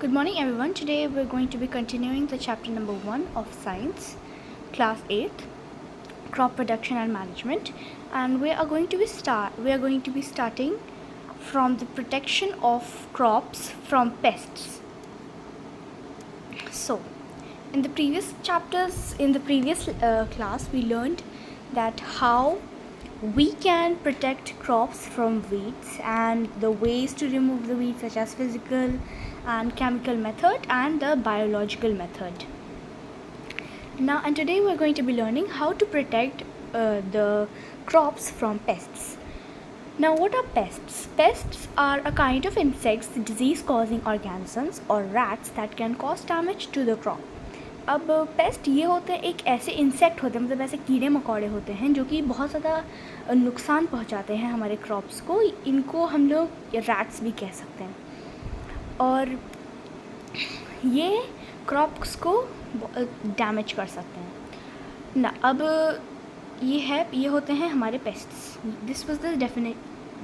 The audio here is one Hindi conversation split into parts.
Good morning everyone. Today we're going to be continuing the chapter number 1 of science, class 8th, crop production and management, and we are going to be starting from the protection of crops from pests. So, in the previous class we learned that how we can protect crops from weeds and the ways to remove the weeds, such as physical and chemical method and the biological method. And today we're going to be learning how to protect the crops from pests. Now, what are pests? Pests are a kind of insects, disease-causing organisms or rats that can cause damage to the crop. अब पेस्ट ये होते हैं, एक ऐसे इंसेक्ट होते हैं, मतलब ऐसे कीड़े मकोड़े होते हैं जो कि बहुत ज़्यादा नुकसान पहुंचाते हैं हमारे क्रॉप्स को. इनको हम लोग रैट्स भी कह सकते हैं और ये क्रॉप्स को डैमेज कर सकते हैं ना. अब ये होते हैं हमारे pests. This was the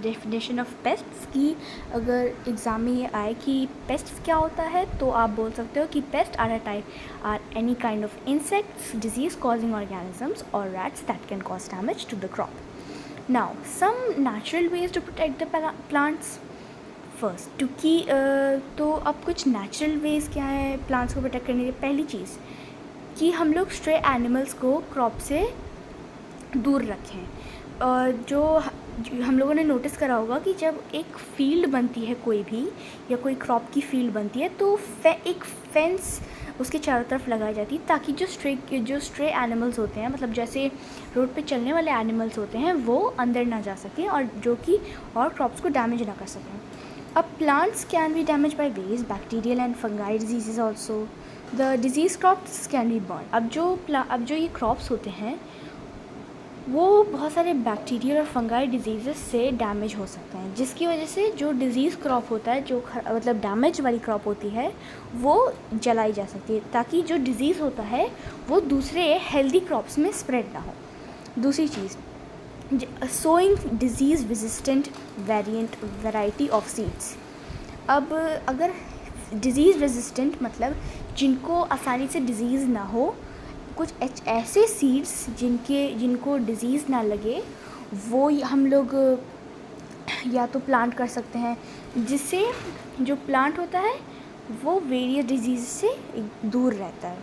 definition of pests की अगर एग्ज़ाम में ये आए कि पेस्ट्स क्या होता है तो आप बोल सकते हो कि pest are any kind of insects, disease causing organisms और rats that can cause damage to the crop. Now some natural ways to protect the plants. First तो अब कुछ नेचुरल वेज क्या है प्लांट्स को प्रोटेक्ट करने की. पहली चीज़ कि हम लोग स्ट्रे एनिमल्स को क्रॉप से दूर रखें. जो हम लोगों ने नोटिस करा होगा कि जब एक फील्ड बनती है कोई भी या कोई क्रॉप की फील्ड बनती है तो एक फेंस उसके चारों तरफ लगाई जाती है ताकि जो स्ट्रे एनिमल्स होते हैं, मतलब जैसे रोड पे चलने वाले एनिमल्स होते हैं, वो अंदर ना जा सकें और जो कि और क्रॉप्स को डैमेज ना कर सकें. अब plants can be damage by weeds, bacterial and fungi diseases also. The diseases crops can be burn. अब जो ये क्रॉप्स होते हैं वो बहुत सारे बैक्टीरियल और फंगाई डिजीज़ से डैमेज हो सकते हैं, जिसकी वजह से जो डिज़ीज़ क्रॉप होता है, जो मतलब डैमेज वाली क्रॉप होती है, वो जलाई जा सकती है ताकि जो डिज़ीज़ होता है वो दूसरे हेल्दी क्रॉप्स में स्प्रेड ना हो. दूसरी चीज़, sowing disease resistant variety of seeds. अब अगर डिज़ीज़ रेजिस्टेंट मतलब जिनको आसानी से डिज़ीज़ ना हो, कुछ ऐसे सीड्स जिनको डिज़ीज़ ना लगे, वो हम लोग या तो प्लांट कर सकते हैं जिससे जो प्लांट होता है वो वेरियस डिजीज़ से दूर रहता है.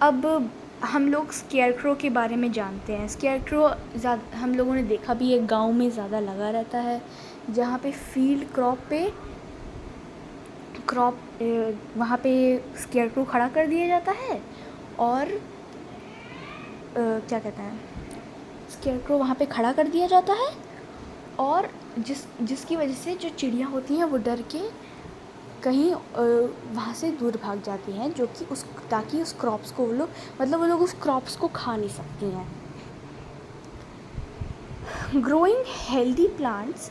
अब हम लोग स्केयरक्रो के बारे में जानते हैं. स्केयरक्रो हम लोगों ने देखा भी है, गांव में ज़्यादा लगा रहता है, जहाँ पे फील्ड वहाँ पे स्केयरक्रो खड़ा कर दिया जाता है और क्या कहते हैं, स्केयरक्रो वहाँ पे खड़ा कर दिया जाता है और जिसकी वजह से जो चिड़ियाँ होती हैं वो डर के कहीं वहाँ से दूर भाग जाती हैं, जो कि ताकि उस क्रॉप्स को वो लोग उस क्रॉप्स को खा नहीं सकती हैं. Growing healthy plants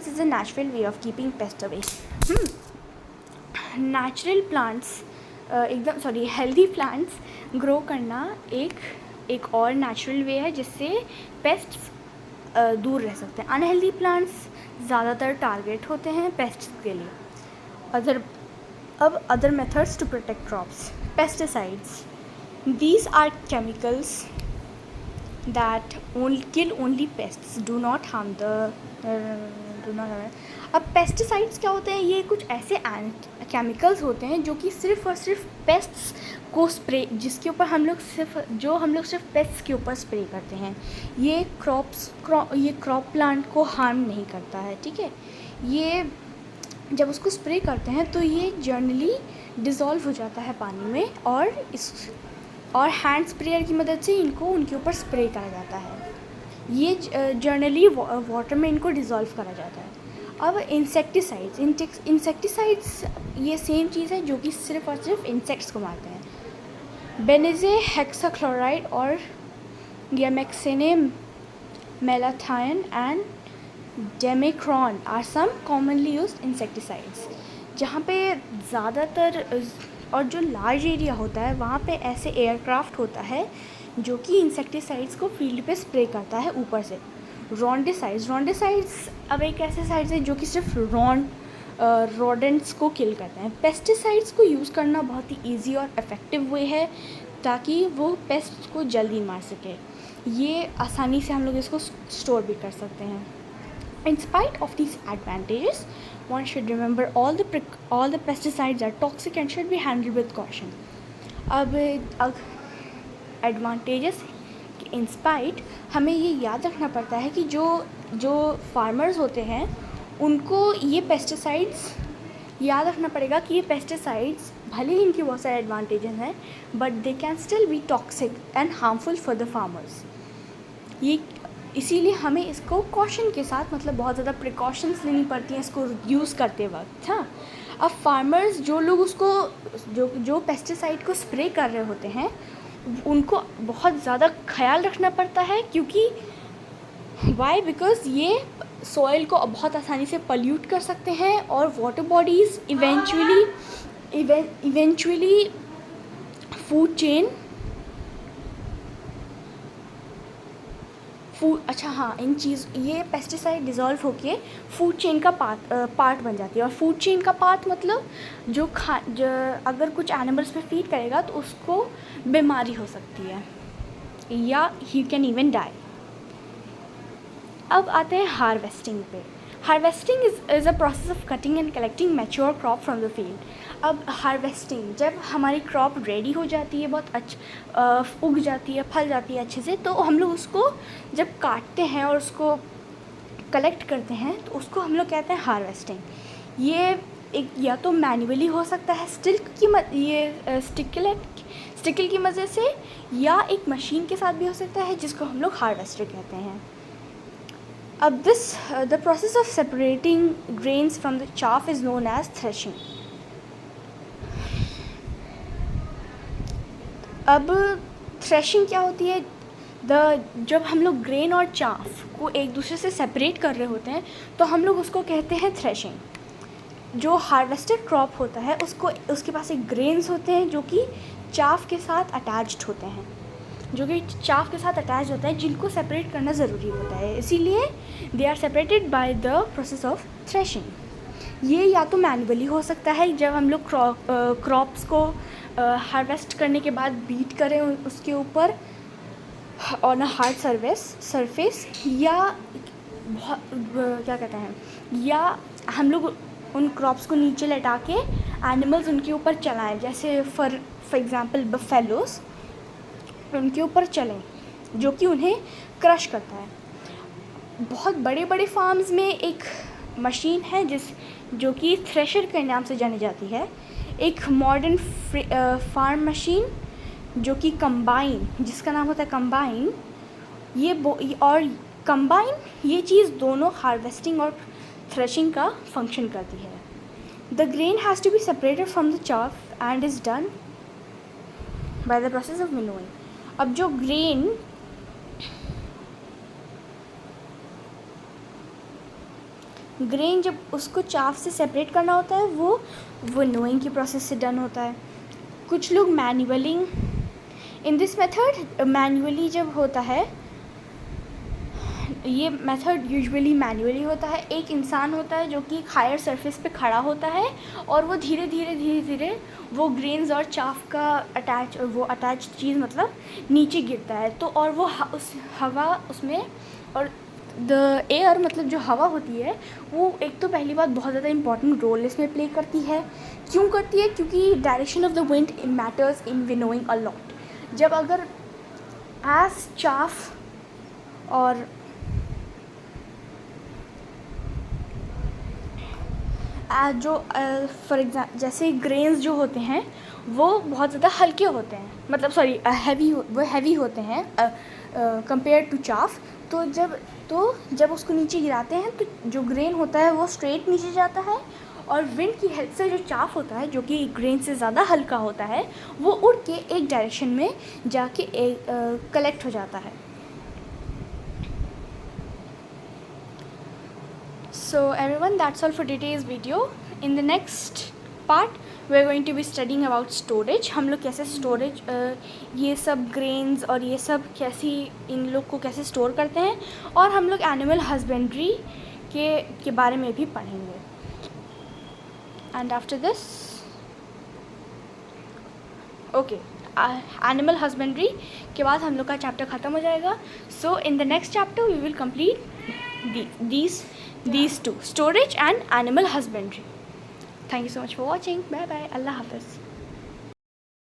is a natural way of keeping paste away. Natural plants healthy plants grow करना एक और नेचुरल वे है जिससे पेस्ट्स दूर रह सकते हैं. अनहेल्दी प्लांट्स ज़्यादातर टारगेट होते हैं पेस्ट्स के लिए. Other methods to protect crops. Pesticides. These are chemicals that kill only pests, do not harm अब पेस्टिसाइड्स क्या होते हैं? ये कुछ ऐसे केमिकल्स होते हैं जो कि सिर्फ और सिर्फ पेस्ट्स को स्प्रे, जिसके ऊपर हम लोग सिर्फ पेस्ट्स के ऊपर स्प्रे करते हैं. ये क्रॉप प्लांट को हार्म नहीं करता है, ठीक है. ये जब उसको स्प्रे करते हैं तो ये जनरली डिज़ोल्व हो जाता है पानी में और हैंड स्प्रेयर की मदद से इनको उनके ऊपर स्प्रे करा जाता है. ये जनरली वाटर में इनको डिज़ोल्व करा जाता है. अब इंसेक्टिसाइड्स ये सेम चीज़ है जो कि सिर्फ और सिर्फ इंसेक्ट्स को मारते हैं. बेनेजे हेक्साक्लोराइड और gammexane malathion and dimecron are some commonly used insecticides. जहाँ पे ज़्यादातर और जो लार्ज एरिया होता है वहाँ पे ऐसे एयरक्राफ्ट होता है जो कि इंसेक्टिसाइड्स को फील्ड पे स्प्रे करता है ऊपर से. रॉन्डिसाइड्स अब एक ऐसे साइड्स है जो कि सिर्फ रोडेंट्स को किल करते हैं। पेस्टिसाइड्स को यूज़ करना बहुत ही ईजी और इफ़ेक्टिव वे है ताकि वो पेस्ट को जल्दी मार सके। ये आसानी से हम लोग इसको स्टोर भी कर सकते हैं। In spite of these advantages, one should remember all the pesticides are toxic and should be handled with caution. अब एडवांटेजेस इन स्पाइट हमें ये याद रखना पड़ता है कि जो फार्मर्स होते हैं उनको ये पेस्टिसाइड्स याद रखना पड़ेगा कि ये पेस्टिसाइड्स भले ही इनके बहुत सारे एडवांटेजेस हैं but they can still be toxic and harmful for the farmers. ये इसीलिए हमें इसको कॉशन के साथ मतलब बहुत ज़्यादा प्रिकॉशंस लेनी पड़ती हैं इसको यूज़ करते वक्त। हाँ, अब फार्मर्स जो लोग उसको जो पेस्टिसाइड को स्प्रे कर रहे होते हैं उनको बहुत ज़्यादा ख्याल रखना पड़ता है क्योंकि वाई बिकॉज़ ये सॉइल को बहुत आसानी से पल्यूट कर सकते हैं और water bodies eventually food chain ये पेस्टिसाइड डिज़ोल्व होके फूड चेन का पार्ट बन जाती है। और फूड चेन का पार्ट मतलब जो अगर कुछ एनिमल्स पे फीड करेगा तो उसको बीमारी हो सकती है या ही कैन इवन डाई। अब आते हैं हार्वेस्टिंग पे। Harvesting is a process of cutting and collecting mature crop from the field. अब हार्वेस्टिंग जब हमारी क्रॉप रेडी हो जाती है, बहुत उग जाती है, फल जाती है अच्छे से, तो हम लोग उसको जब काटते हैं और उसको कलेक्ट करते हैं तो उसको हम लोग कहते हैं हार्वेस्टिंग। ये एक या तो मैन्युअली हो सकता है स्टिकल की मदद से या एक मशीन के साथ भी हो सकता है जिसको हम लोग हार्वेस्टर कहते हैं। अब the process of separating grains from the chaff is known as threshing. अब थ्रेशिंग क्या होती है? जब हम लोग ग्रेन और चाफ को एक दूसरे से सेपरेट कर रहे होते हैं तो हम लोग उसको कहते हैं थ्रेशिंग। जो हार्वेस्टेड क्रॉप होता है उसके पास एक ग्रेन्स होते हैं जो कि चाफ के साथ अटैच्ड होते हैं, जिनको सेपरेट करना ज़रूरी होता है, इसीलिए they are separated by the process of threshing. ये या तो मैन्युअली हो सकता है जब हम लोग क्रॉप्स को हार्वेस्ट करने के बाद बीट करें उसके ऊपर ऑन अ हार्ड सरफेस या हम लोग उन क्रॉप्स को नीचे लटा के एनिमल्स उनके ऊपर चलाएं, जैसे फॉर एग्ज़ाम्पल बफेलोस उनके ऊपर चलें जो कि उन्हें क्रश करता है। बहुत बड़े बड़े फार्म्स में एक मशीन है जो कि थ्रेशर के नाम से जानी जाती है। एक मॉडर्न फार्म मशीन जो कि कंबाइन, जिसका नाम होता है कंबाइन, ये चीज़ दोनों हार्वेस्टिंग और थ्रेशिंग का फंक्शन करती है। The grain has to be separated from the chaff and is done by the process of winnowing. अब जो ग्रेन जब उसको चाफ से सेपरेट करना होता है वो विनोइंग की प्रोसेस से डन होता है। कुछ लोग इन दिस मेथड मैन्युअली जब होता है, ये मेथड यूजुअली मैन्युअली होता है। एक इंसान होता है जो कि हायर सरफेस पे खड़ा होता है और वो धीरे धीरे वो ग्रेन्स और चाफ का अटैच चीज़ मतलब नीचे गिरता है, तो और वो उस हवा उसमें और द एयर मतलब जो हवा होती है वो एक तो पहली बात बहुत ज़्यादा इंपॉर्टेंट रोल इसमें प्ले करती है। क्यों करती है? क्योंकि direction of the wind matters in winnowing a lot. जब अगर एज चाफ और जो फॉर एग्जाम्पल जैसे ग्रेन्स जो होते हैं वो बहुत ज़्यादा हल्के होते हैं, मतलब हैवी होते हैं कंपेयर टू चाफ। तो जब उसको नीचे गिराते हैं तो जो ग्रेन होता है वो स्ट्रेट नीचे जाता है और विंड की हेल्प से जो चाफ होता है जो कि ग्रेन से ज़्यादा हल्का होता है वो उड़ के एक डायरेक्शन में जाके कलेक्ट हो जाता है। So everyone, that's all for today's video. In the next part we are going to be studying about storage. हम लोग कैसे स्टोरेज ये सब ग्रेन्स और ये सब इन लोग को कैसे स्टोर करते हैं, और हम लोग एनिमल हस्बेंड्री के बारे में भी पढ़ेंगे। And after this okay animal husbandry के बाद हम लोग का चैप्टर ख़त्म हो जाएगा. So in the next chapter we will complete these two, storage and animal husbandry. Thank you so much for watching. Bye bye. Allah Hafiz.